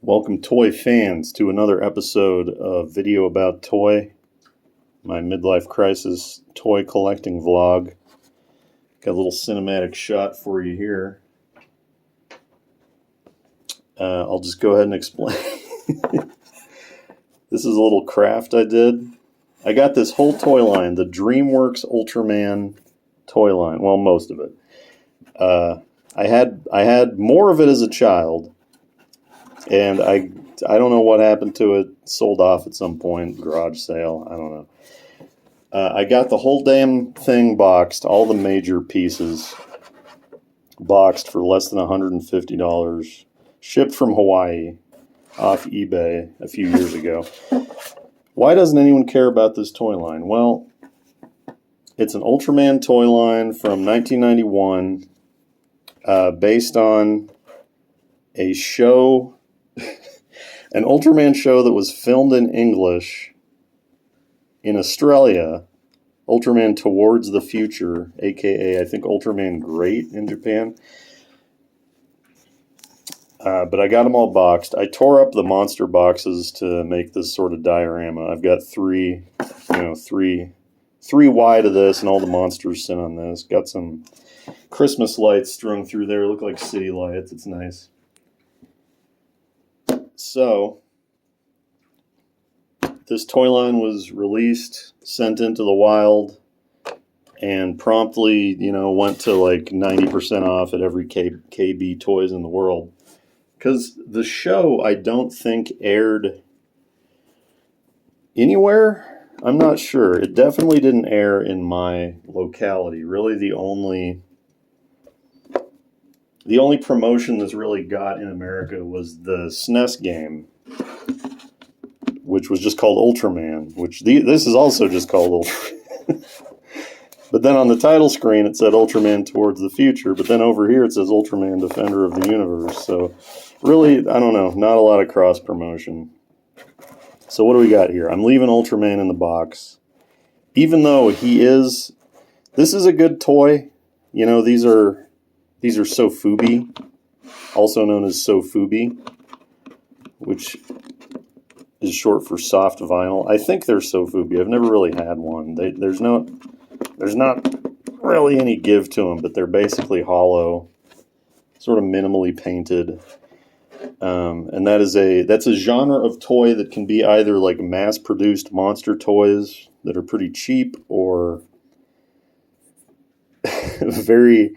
Welcome, toy fans, to another episode of Video About Toy, my midlife crisis toy collecting vlog. Got a little cinematic shot for you here. I'll just go ahead and explain. This is a little craft I did. I got this whole toy line, the Dreamworks Ultraman toy line. Well, most of it. I had more of it as a child. And I don't know what happened to it. Sold off at some point, garage sale. I don't know. I got the whole damn thing boxed, all the major pieces boxed for less than $150, shipped from Hawaii off eBay a few years ago. Why doesn't anyone care about this toy line? Well, it's an Ultraman toy line from 1991, based on a show. An Ultraman show that was filmed in English in Australia, Ultraman Towards the Future, aka I think Ultraman Great in Japan. But I got them all boxed. I tore up the monster boxes to make this sort of diorama. I've got three wide of this, and all the monsters sit on this. Got some Christmas lights strung through there. Look like city lights. It's nice. So, this toy line was released, sent into the wild, and promptly, went to like 90% off at every KB Toys in the world. Because the show, I don't think, aired anywhere. I'm not sure. It definitely didn't air in my locality. Really, the only promotion that's really got in America was the SNES game, which was just called Ultraman, this is also just called Ultraman. But then on the title screen it said Ultraman Towards the Future, but then over here it says Ultraman Defender of the Universe. So really, I don't know, not a lot of cross promotion. So what do we got here? I'm leaving Ultraman in the box. Even though this is a good toy. These are Sofubi, also known as Sofubi, which is short for soft vinyl. I think they're Sofubi. I've never really had one. There's not really any give to them, but they're basically hollow, sort of minimally painted. And that's a genre of toy that can be either like mass-produced monster toys that are pretty cheap, or very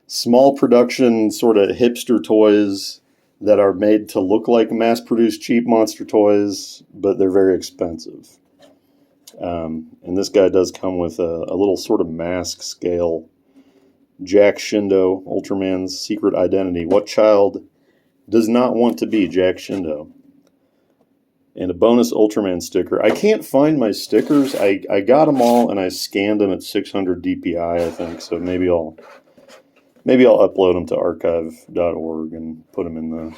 small production sort of hipster toys that are made to look like mass-produced cheap monster toys, but they're very expensive. And this guy does come with a little sort of mask scale Jack Shindo, Ultraman's secret identity. What child does not want to be Jack Shindo? And a bonus Ultraman sticker. I can't find my stickers. I got them all, and I scanned them at 600 DPI, I think, so maybe I'll upload them to archive.org and put them in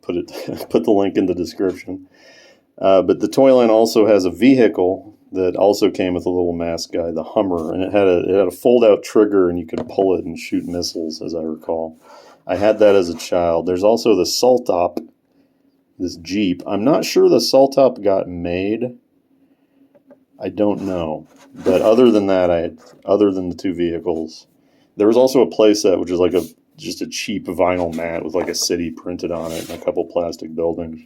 put the link in the description. But the toy line also has a vehicle that also came with a little mask guy, the Hummer, and it had a fold-out trigger, and you could pull it and shoot missiles, as I recall. I had that as a child. There's also the Saltop, this Jeep. I'm not sure the Saltop got made. I don't know. But other than that, other than the two vehicles, there was also a playset, which is like just a cheap vinyl mat with like a city printed on it and a couple plastic buildings.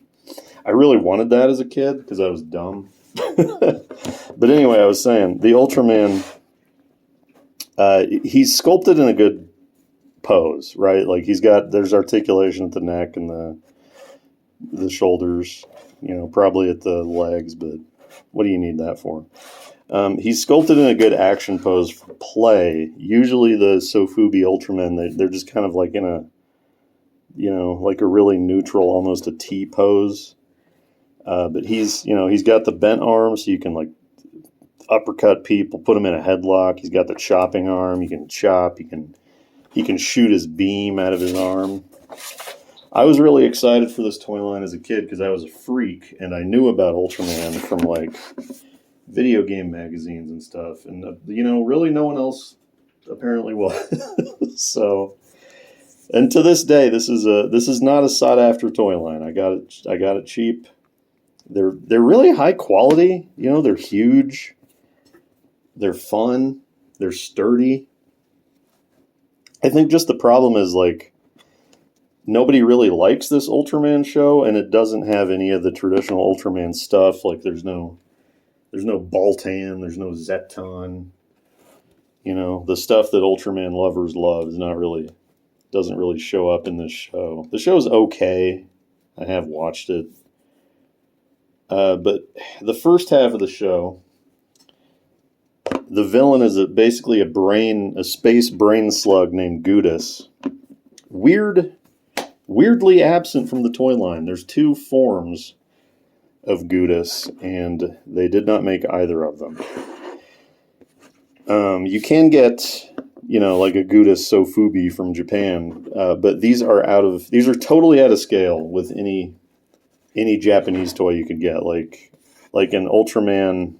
I really wanted that as a kid because I was dumb. But anyway, I was saying, the Ultraman, he's sculpted in a good pose, right? Like there's articulation at the neck and the shoulders, probably at the legs, but what do you need that for? He's sculpted in a good action pose for play. Usually the Sofubi Ultramen, they're just kind of like in a, like a really neutral, almost a T pose. But he's got the bent arm, so you can like uppercut people, put him in a headlock. He's got the chopping arm. You can chop. He can shoot his beam out of his arm. I was really excited for this toy line as a kid because I was a freak and I knew about Ultraman from like video game magazines and stuff, and really no one else apparently was. So And to this day, this is not a sought after toy line. I got it cheap. They're really high quality. You know, they're huge. They're fun. They're sturdy. I think just the problem is like nobody really likes this Ultraman show, and it doesn't have any of the traditional Ultraman stuff. Like there's no Baltan, there's no Zeton. You know, the stuff that Ultraman lovers love doesn't really show up in this show. The show's okay. I have watched it. But the first half of the show, the villain is basically a space brain slug named Gudis. Weirdly absent from the toy line. There's two forms of Gudis, and they did not make either of them. You can get, you know, like a Gudis Sofubi from Japan, but these are totally out of scale with any Japanese toy you could get. Like an Ultraman.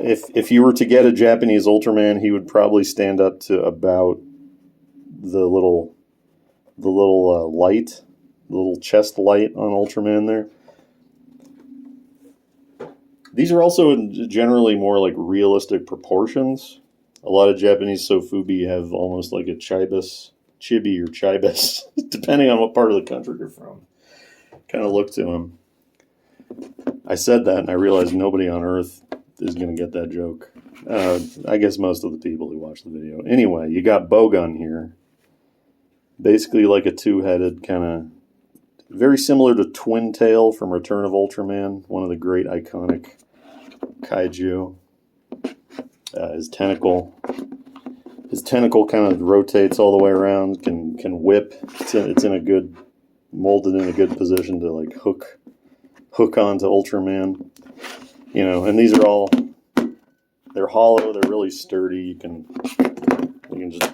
If you were to get a Japanese Ultraman, he would probably stand up to about the little light, the little chest light on Ultraman there. These are also generally more like realistic proportions. A lot of Japanese Sofubi have almost like a chibi or chibis, depending on what part of the country you're from. Kind of look to them. I said that and I realized nobody on Earth is going to get that joke. I guess most of the people who watch the video. Anyway, you got Bogun here. Basically like a two-headed kind of, very similar to Twin Tail from Return of Ultraman, one of the great iconic kaiju. His tentacle kind of rotates all the way around, can whip. It's molded in a good position to like hook onto Ultraman. You know, and these are they're hollow, they're really sturdy. You can just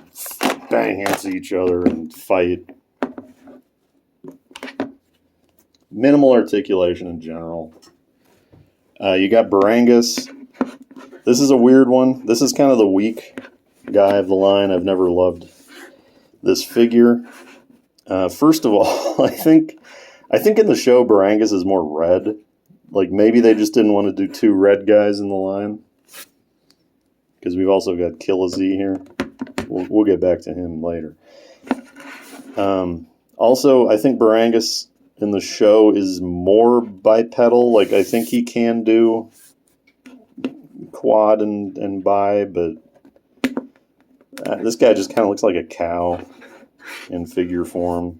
bang into each other and fight. Minimal articulation in general. You got Barangas. This is a weird one. This is kind of the weak guy of the line. I've never loved this figure. First of all, I think in the show Barangas is more red. Like maybe they just didn't want to do two red guys in the line. Because we've also got Killa-Z here. We'll get back to him later. Also, I think Barangas in the show is more bipedal. Like, I think he can do quad and bi, but this guy just kind of looks like a cow in figure form.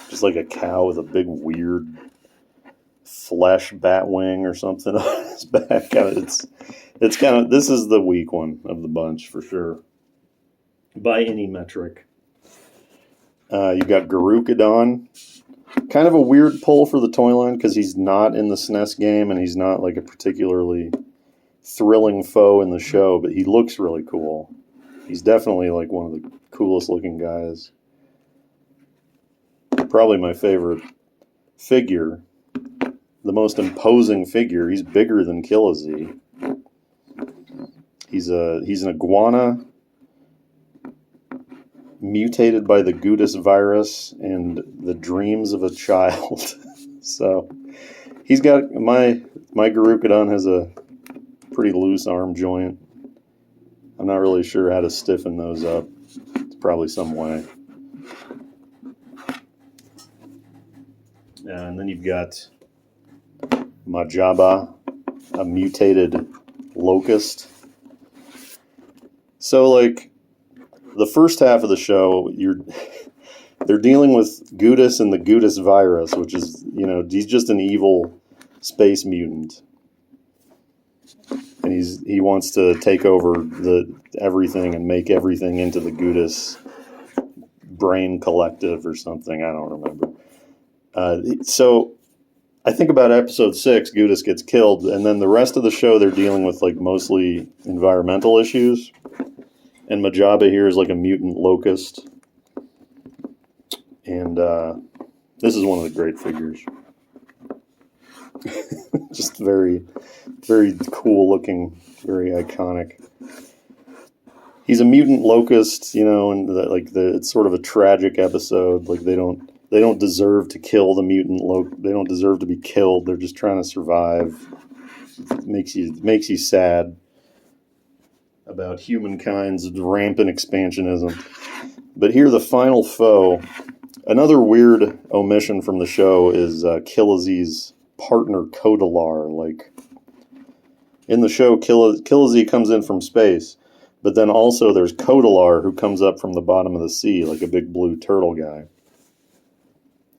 Just like a cow with a big weird flesh bat wing or something on his back. This is the weak one of the bunch for sure. By any metric. You got Garukadon. Kind of a weird pull for the toy line because he's not in the SNES game and he's not like a particularly thrilling foe in the show, but he looks really cool. He's definitely like one of the coolest looking guys. Probably my favorite figure. The most imposing figure. He's bigger than Killa-Z. He's an iguana mutated by the Gudis virus and the dreams of a child. So he's got my Garukadon has a pretty loose arm joint. I'm not really sure how to stiffen those up. It's probably some way. And then you've got Majaba, a mutated locust. So like the first half of the show, they're dealing with Gudis and the Gudis virus, which is, you know, he's just an evil space mutant. And he wants to take over everything and make everything into the Gudis brain collective or something. I don't remember. So I think about episode 6, Gudis gets killed, and then the rest of the show they're dealing with like mostly environmental issues. And Majaba here is like a mutant locust. And this is one of the great figures. Just very, very cool looking, very iconic. he's a mutant locust, and it's sort of a tragic episode. Like they don't deserve to kill the mutant they don't deserve to be killed. They're just trying to survive. It makes you sad about humankind's rampant expansionism. But here, the final foe. Another weird omission from the show is Killaz's partner Kodalar. Like in the show, Killaz comes in from space, but then also there's Kodalar who comes up from the bottom of the sea, like a big blue turtle guy.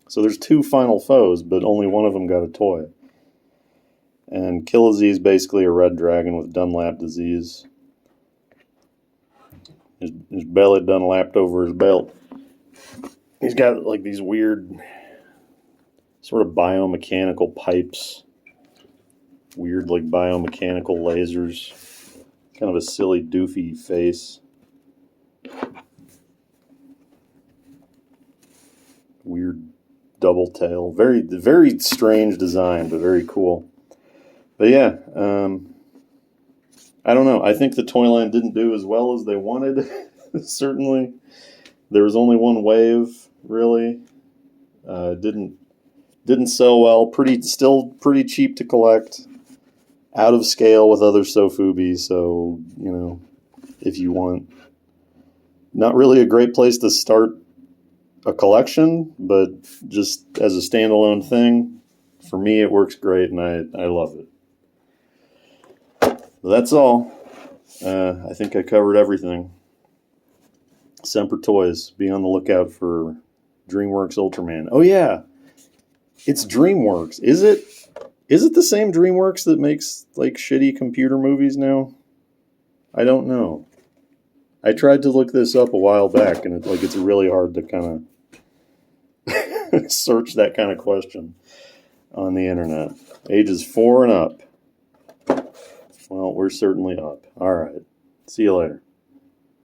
So there's two final foes, but only one of them got a toy. And Killaz is basically a red dragon with Dunlap disease. His belly Dunlapped over his belt. He's got like these weird sort of biomechanical pipes. Weird like biomechanical lasers. Kind of a silly doofy face. Weird double tail. Very, very strange design, but very cool. But yeah, I don't know. I think the toy line didn't do as well as they wanted. Certainly. There was only one wave, really. Didn't sell well. Still pretty cheap to collect. Out of scale with other Sofubi, so, if you want. Not really a great place to start a collection, but just as a standalone thing, for me it works great and I love it. That's all. I think I covered everything. Semper Toys. Be on the lookout for Dreamworks Ultraman. Oh yeah, it's Dreamworks. Is it the same Dreamworks that makes like shitty computer movies now? I don't know. I tried to look this up a while back, and it's really hard to kind of search that kind of question on the internet. Ages 4 and up. Well, we're certainly up. All right. See you later.